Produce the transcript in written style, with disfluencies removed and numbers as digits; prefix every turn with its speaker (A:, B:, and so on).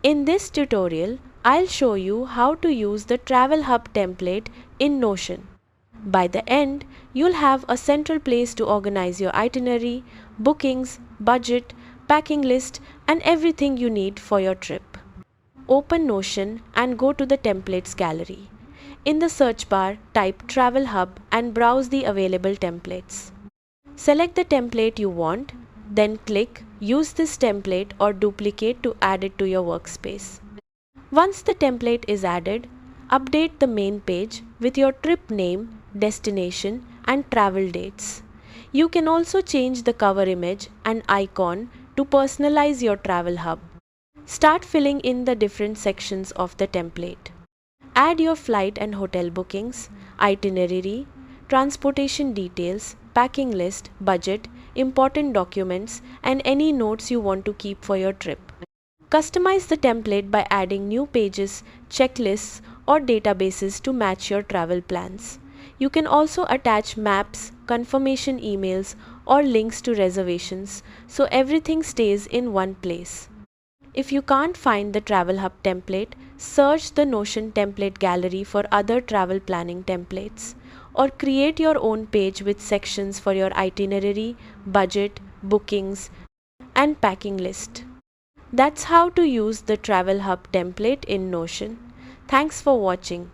A: In this tutorial, I'll show you how to use the Travel Hub template in Notion. By the end, you'll have a central place to organize your itinerary, bookings, budget, packing list, and everything you need for your trip. Open Notion and go to the Templates gallery. In the search bar, type Travel Hub and browse the available templates. Select the template you want, then click Use this template or duplicate to add it to your workspace. Once the template is added, update the main page with your trip name, destination, and travel dates. You can also change the cover image and icon to personalize your Travel Hub. Start filling in the different sections of the template. Add your flight and hotel bookings, itinerary, transportation details, packing list, budget, important documents, and any notes you want to keep for your trip. Customize the template by adding new pages, checklists, or databases to match your travel plans. You can also attach maps, confirmation emails, or links to reservations so everything stays in one place. If you can't find the Travel Hub template, search the Notion template gallery for other travel planning templates, or create your own page with sections for your itinerary, budget, bookings, and packing list. That's how to use the Travel Hub template in Notion. Thanks for watching.